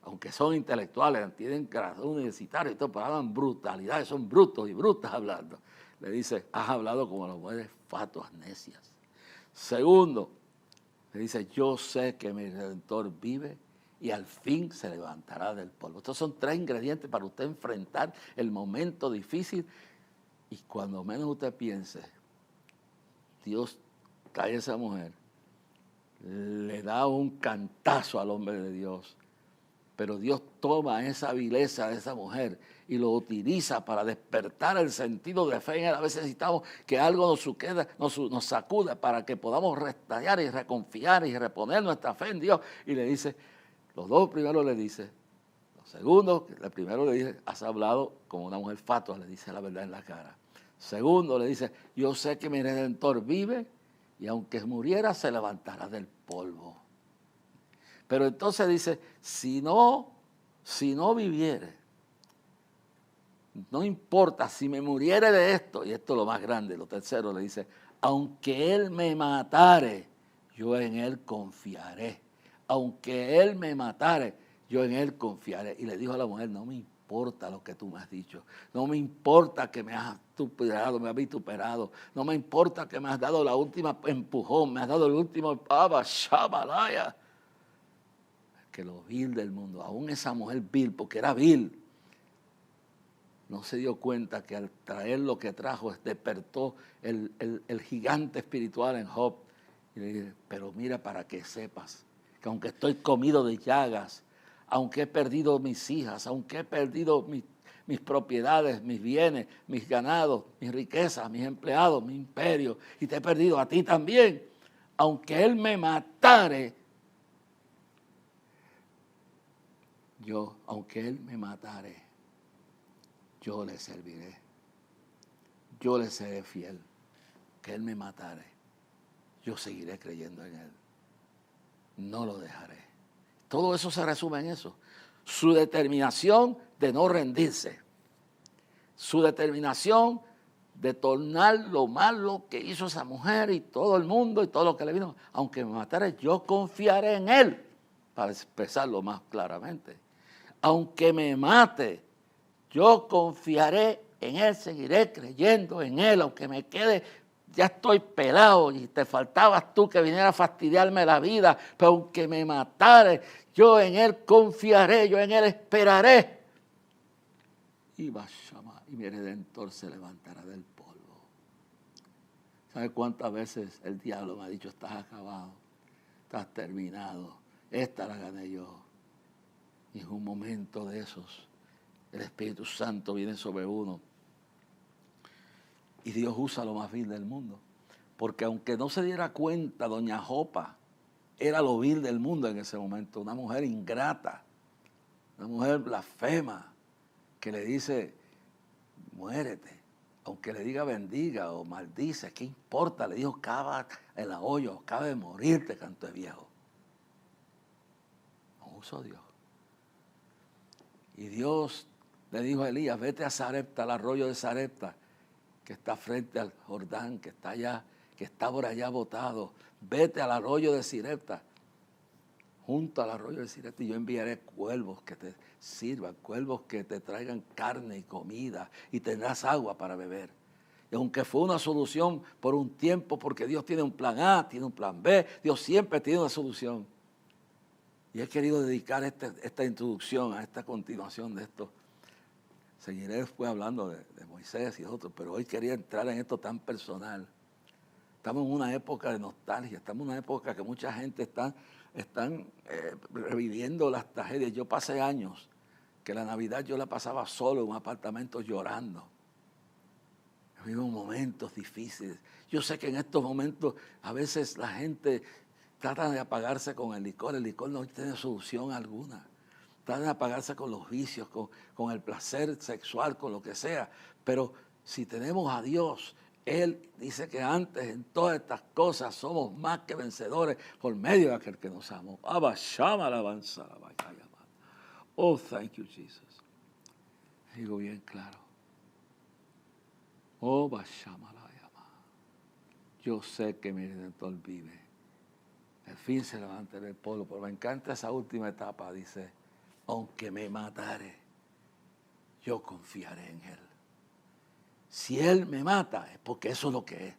aunque son intelectuales, tienen grado universitario y todo, pero hablan brutalidades, son brutos y brutas hablando. Le dice, has hablado como las mujeres fatuas necias. Segundo, le dice, yo sé que mi Redentor vive y al fin se levantará del polvo. Estos son 3 ingredientes para usted enfrentar el momento difícil. Y cuando menos usted piense, Dios cae a esa mujer, le da un cantazo al hombre de Dios Pero Dios toma esa vileza de esa mujer y lo utiliza para despertar el sentido de fe en él. A veces necesitamos que algo nos sacuda para que podamos restallar y reconfiar y reponer nuestra fe en Dios. Y le dice, los dos primeros le dice, los segundos, el primero le dice, has hablado como una mujer fatua, le dice la verdad en la cara. Segundo le dice, yo sé que mi Redentor vive y aunque muriera se levantará del polvo. Pero entonces dice, si no viviere, no importa, si me muriere de esto, y esto es lo más grande, lo tercero le dice, aunque Él me matare, yo en Él confiaré. Aunque Él me matare, yo en Él confiaré. Y le dijo a la mujer, no me importa lo que tú me has dicho, no me importa que me has vituperado, no me importa que me has dado la última empujón, me has dado el último shabalaya. Que lo vil del mundo, aún esa mujer vil, porque era vil, no se dio cuenta que al traer lo que trajo, despertó el gigante espiritual en Job. Y le dije, pero mira, para que sepas, que aunque estoy comido de llagas, aunque he perdido mis hijas, aunque he perdido mis propiedades, mis bienes, mis ganados, mis riquezas, mis empleados, mi imperio, y te he perdido a ti también, aunque Él me matare, aunque Él me matare, yo le serviré. Yo le seré fiel. Que Él me matare, yo seguiré creyendo en Él. No lo dejaré. Todo eso se resume en eso. Su determinación de no rendirse. Su determinación de tornar lo malo que hizo esa mujer y todo el mundo y todo lo que le vino. Aunque me matare, yo confiaré en Él. Para expresarlo más claramente. Aunque me mate, yo confiaré en Él, seguiré creyendo en Él, aunque me quede, ya estoy pelado y te faltabas tú que viniera a fastidiarme la vida, pero aunque me matare, yo en Él confiaré, yo en Él esperaré. Y mi Redentor se levantará del polvo. ¿Sabe cuántas veces el diablo me ha dicho, estás acabado, estás terminado, esta la gané yo? Y en un momento de esos, el Espíritu Santo viene sobre uno. Y Dios usa lo más vil del mundo. Porque aunque no se diera cuenta, doña Jopa era lo vil del mundo en ese momento. Una mujer ingrata, una mujer blasfema, que le dice, muérete. Aunque le diga bendiga o maldice, ¿qué importa? Le dijo, cava en la olla, acaba de morirte, canto de viejo. No usó Dios. Y Dios le dijo a Elías, vete a Sarepta, al arroyo de Sarepta, que está frente al Jordán, que está allá, que está por allá botado. Vete al arroyo de Sarepta, junto al arroyo de Sarepta, y yo enviaré cuervos que te sirvan, cuervos que te traigan carne y comida, y tendrás agua para beber. Y aunque fue una solución por un tiempo, porque Dios tiene un plan A, tiene un plan B, Dios siempre tiene una solución. Y he querido dedicar esta introducción a esta continuación de esto. Seguiré después hablando de Moisés y otros, pero hoy quería entrar en esto tan personal. Estamos en una época de nostalgia, estamos en una época que mucha gente están reviviendo las tragedias. Yo pasé años que la Navidad yo la pasaba solo en un apartamento llorando. Vivo momentos difíciles. Yo sé que en estos momentos a veces la gente trata de apagarse con el licor no tiene solución alguna. Tratan de apagarse con los vicios, con el placer sexual, con lo que sea. Pero si tenemos a Dios, Él dice que antes en todas estas cosas somos más que vencedores por medio de aquel que nos amó. Oh, thank you, Jesus. Digo bien claro. Oh, yo sé que mi Redentor vive. Al fin se levanta del polvo, pero me encanta esa última etapa, dice, aunque me matare, yo confiaré en Él. Si Él me mata, es porque eso es lo que es.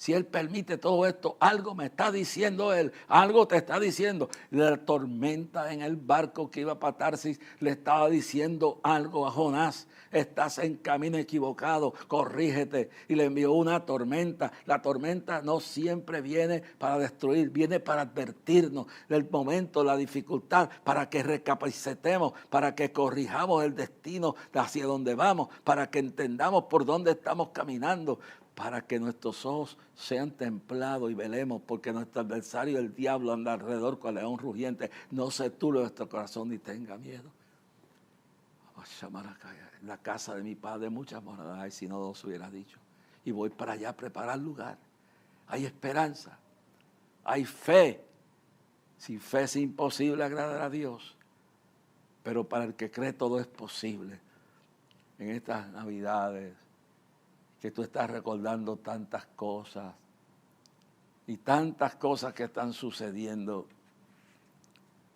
Si Él permite todo esto, algo me está diciendo Él, algo te está diciendo. La tormenta en el barco que iba para Tarsis le estaba diciendo algo a Jonás. Estás en camino equivocado, corrígete. Y le envió una tormenta. La tormenta no siempre viene para destruir, viene para advertirnos del momento, la dificultad, para que recapacitemos, para que corrijamos el destino hacia donde vamos, para que entendamos por dónde estamos caminando, para que nuestros ojos sean templados y velemos, porque nuestro adversario, el diablo, anda alrededor con león rugiente. No se turbe nuestro corazón ni tenga miedo. En la casa de mi padre muchas moradas hay, si no dos hubiera dicho. Y voy para allá a preparar lugar. Hay esperanza, hay fe. Sin fe es imposible agradar a Dios, pero para el que cree todo es posible. En estas Navidades, que tú estás recordando tantas cosas y tantas cosas que están sucediendo,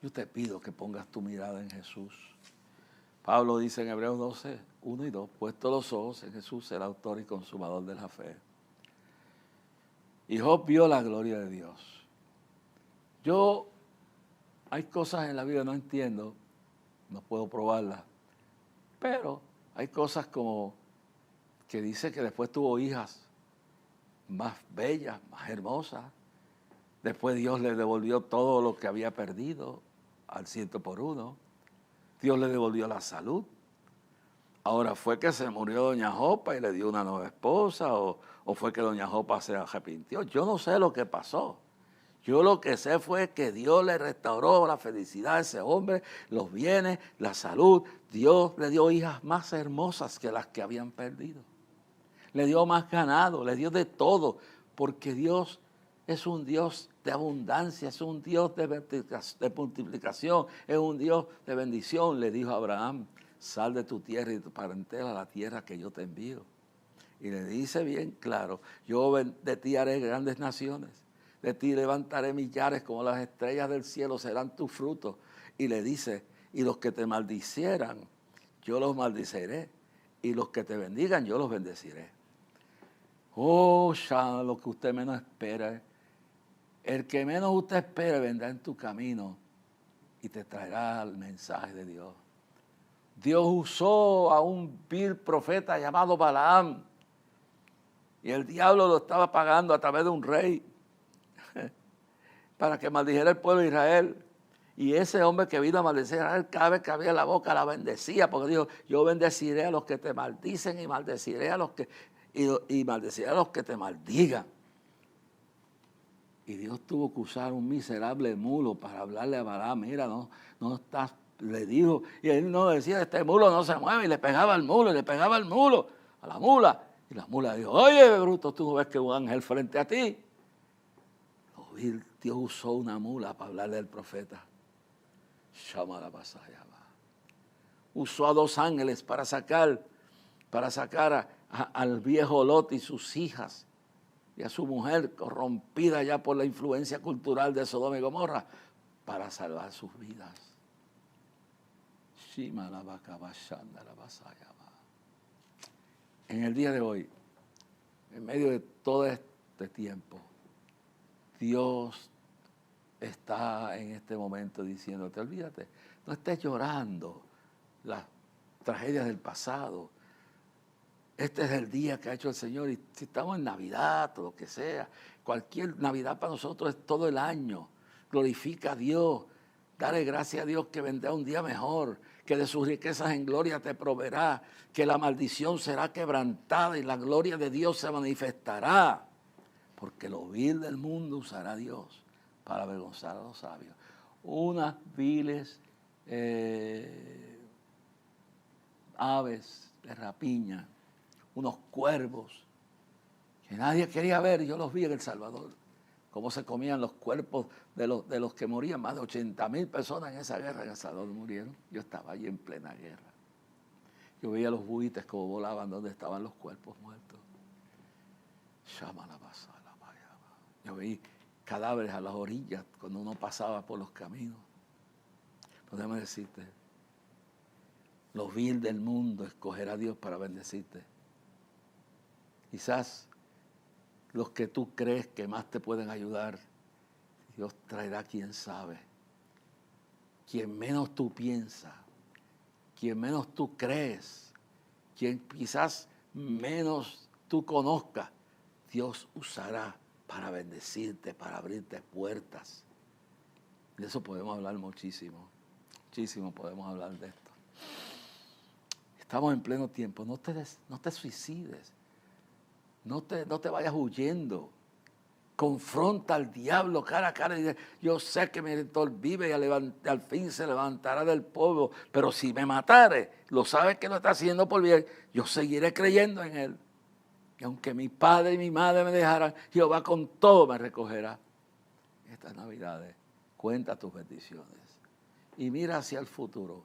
yo te pido que pongas tu mirada en Jesús. Pablo dice en Hebreos 12, 1 y 2, puesto los ojos en Jesús, el autor y consumador de la fe. Y Job vio la gloria de Dios. Hay cosas en la vida que no entiendo, no puedo probarlas, pero hay cosas como que dice que después tuvo hijas más bellas, más hermosas. Después Dios le devolvió todo lo que había perdido al 100%. Dios le devolvió la salud. Ahora, ¿fue que se murió doña Jopa y le dio una nueva esposa? ¿O fue que doña Jopa se arrepintió? Yo no sé lo que pasó. Yo lo que sé fue que Dios le restauró la felicidad a ese hombre, los bienes, la salud. Dios le dio hijas más hermosas que las que habían perdido. Le dio más ganado, le dio de todo, porque Dios es un Dios de abundancia, es un Dios de multiplicación, es un Dios de bendición. Le dijo a Abraham, sal de tu tierra y de tu parentela a la tierra que yo te envío. Y le dice bien claro, yo de ti haré grandes naciones, de ti levantaré millares como las estrellas del cielo, serán tus frutos. Y le dice, y los que te maldicieran, yo los maldiciré, y los que te bendigan, yo los bendeciré. Oh, ya lo que usted menos espera. El que menos usted espera vendrá en tu camino y te traerá el mensaje de Dios. Dios usó a un vil profeta llamado Balaam y el diablo lo estaba pagando a través de un rey para que maldijera el pueblo de Israel. Y ese hombre que vino a maldecir a Israel, cada vez que abría la boca la bendecía, porque dijo, yo bendeciré a los que te maldicen y maldeciré a los que... Y maldeciré a los que te maldigan. Y Dios tuvo que usar un miserable mulo para hablarle a Balaam. Mira, no estás, le dijo. Y él no decía, este mulo no se mueve. Y le pegaba al mulo, y le pegaba al mulo, a la mula. Y la mula dijo, oye, bruto, tú no ves que un ángel frente a ti. Dios usó una mula para hablarle al profeta. Usó a 2 ángeles para sacar al viejo Lot y sus hijas y a su mujer corrompida ya por la influencia cultural de Sodoma y Gomorra para salvar sus vidas. En el día de hoy, en medio de todo este tiempo, Dios está en este momento diciéndote, olvídate, no estés llorando las tragedias del pasado. Este es el día que ha hecho el Señor y si estamos en Navidad o lo que sea, cualquier Navidad para nosotros es todo el año. Glorifica a Dios, dale gracias a Dios que vendrá un día mejor, que de sus riquezas en gloria te proveerá, que la maldición será quebrantada y la gloria de Dios se manifestará, porque lo vil del mundo usará Dios para avergonzar a los sabios. Unas viles aves de rapiña, unos cuervos que nadie quería ver, yo los vi en El Salvador, cómo se comían los cuerpos de los que morían, más de 80,000 personas en esa guerra en El Salvador murieron. Yo estaba allí en plena guerra. Yo veía los buitres como volaban donde estaban los cuerpos muertos. Yo vi cadáveres a las orillas cuando uno pasaba por los caminos. Pero déjame decirte, lo vil del mundo escogerá a Dios para bendecirte. Quizás los que tú crees que más te pueden ayudar, Dios traerá quien sabe. Quien menos tú piensas, quien menos tú crees, quien quizás menos tú conozcas, Dios usará para bendecirte, para abrirte puertas. De eso podemos hablar muchísimo, muchísimo podemos hablar de esto. Estamos en pleno tiempo, no te suicides, no te vayas huyendo. Confronta al diablo cara a cara y dice, yo sé que mi Redentor vive y al fin se levantará del polvo, pero si me matare, lo sabes que lo está haciendo por bien, yo seguiré creyendo en él. Y aunque mi padre y mi madre me dejaran, Jehová con todo me recogerá. Estas Navidades, cuenta tus bendiciones y mira hacia el futuro.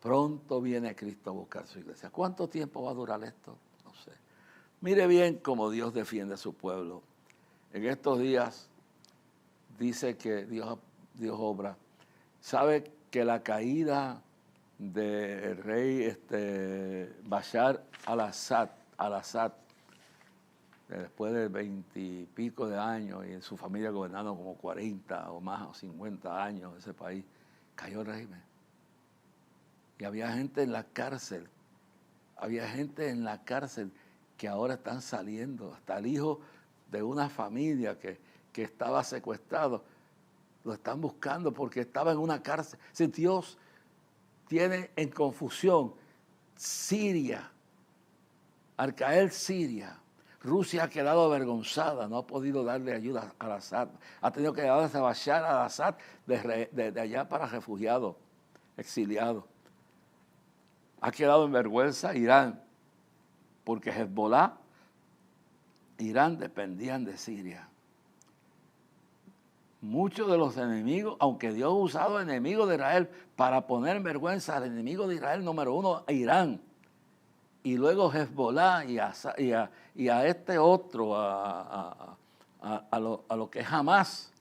Pronto viene Cristo a buscar su iglesia. ¿Cuánto tiempo va a durar esto? No sé. Mire bien cómo Dios defiende a su pueblo. En estos días dice que Dios obra. ¿Sabe que la caída del rey Bashar al-Assad, después de 20 y pico de años y en su familia gobernando como 40 o más o 50 años ese país, cayó el régimen? Y había gente en la cárcel, que ahora están saliendo, hasta el hijo de una familia que estaba secuestrado, lo están buscando porque estaba en una cárcel. Si Dios tiene en confusión Siria, al caer Siria, Rusia ha quedado avergonzada, no ha podido darle ayuda al Assad, ha tenido que llevarse a Bashar al-Assad de allá para refugiados, exiliados. Ha quedado en vergüenza Irán, porque Hezbollah, Irán dependían de Siria. Muchos de los enemigos, aunque Dios ha usado enemigos de Israel para poner en vergüenza al enemigo de Israel número uno, Irán, y luego Hezbollah y a este otro, a lo que es Hamas,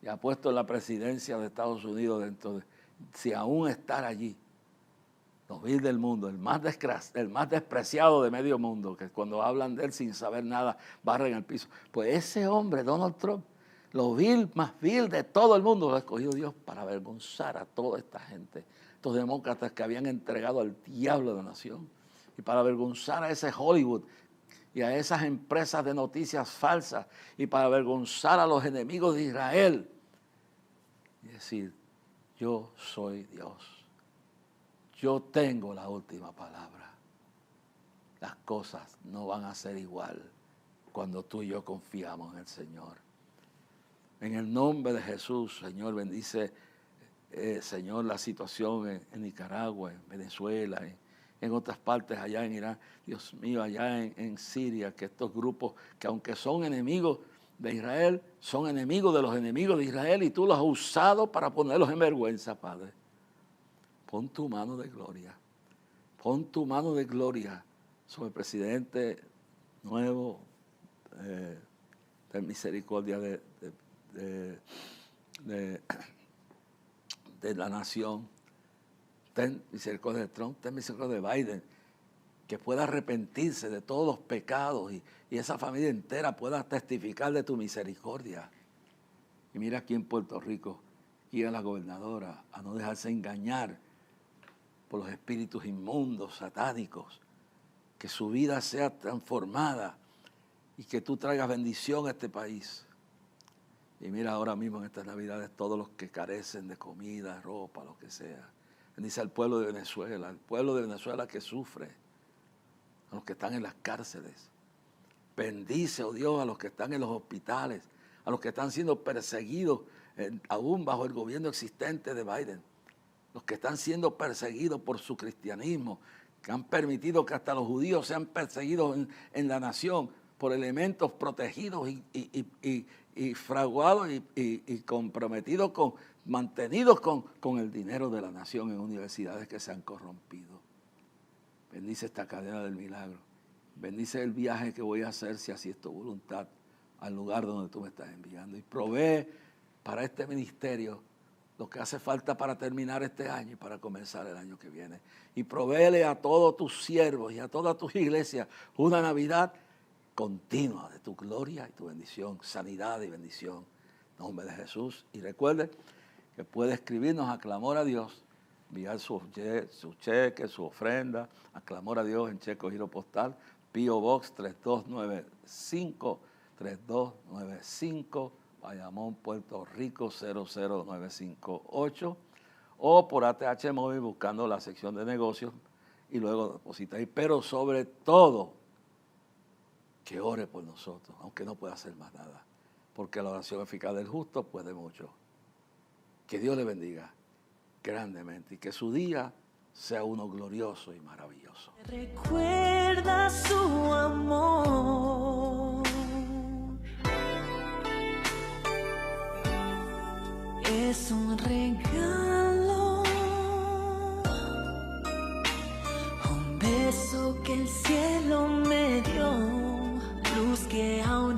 y ha puesto en la presidencia de Estados Unidos dentro de, si aún estar allí, los vil del mundo, el más despreciado de medio mundo, que cuando hablan de él sin saber nada, barren el piso. Pues ese hombre, Donald Trump, lo más vil de todo el mundo, lo ha escogido Dios para avergonzar a toda esta gente, estos demócratas que habían entregado al diablo de la nación, y para avergonzar a ese Hollywood y a esas empresas de noticias falsas, y para avergonzar a los enemigos de Israel, y decir, yo soy Dios. Yo tengo la última palabra. Las cosas no van a ser igual cuando tú y yo confiamos en el Señor. En el nombre de Jesús, Señor, bendice, Señor, la situación en Nicaragua, en Venezuela, en otras partes allá en Irán. Dios mío, allá en Siria, que estos grupos que aunque son enemigos de Israel, son enemigos de los enemigos de Israel y tú los has usado para ponerlos en vergüenza, Padre. Pon tu mano de gloria. Pon tu mano de gloria sobre el presidente nuevo de misericordia de la nación. Ten misericordia de Trump, ten misericordia de Biden, que pueda arrepentirse de todos los pecados y esa familia entera pueda testificar de tu misericordia. Y mira aquí en Puerto Rico, guía a la gobernadora a no dejarse engañar por los espíritus inmundos, satánicos, que su vida sea transformada y que tú traigas bendición a este país. Y mira ahora mismo en estas Navidades todos los que carecen de comida, ropa, lo que sea. Bendice al pueblo de Venezuela, al pueblo de Venezuela que sufre, a los que están en las cárceles. Bendice, oh Dios, a los que están en los hospitales, a los que están siendo perseguidos aún bajo el gobierno existente de Biden. Los que están siendo perseguidos por su cristianismo, que han permitido que hasta los judíos sean perseguidos en la nación por elementos protegidos y fraguados y comprometidos mantenidos con el dinero de la nación en universidades que se han corrompido. Bendice esta cadena del milagro. Bendice el viaje que voy a hacer, si así es tu voluntad, al lugar donde tú me estás enviando. Y provee para este ministerio lo que hace falta para terminar este año y para comenzar el año que viene. Y provéele a todos tus siervos y a todas tus iglesias una Navidad continua de tu gloria y tu bendición, sanidad y bendición. En nombre de Jesús. Y recuerde que puede escribirnos a Clamor a Dios, enviar su cheque, su ofrenda, a Clamor a Dios en cheque o giro postal, P.O. Box 3295, Bayamón, Puerto Rico 00958, o por ATH Móvil buscando la sección de negocios y luego deposita ahí. Pero sobre todo, que ore por nosotros, aunque no pueda hacer más nada, porque la oración eficaz del justo puede mucho. Que Dios le bendiga grandemente y que su día sea uno glorioso y maravilloso. Recuerda su amor. Es un regalo, un beso que el cielo me dio, luz que aún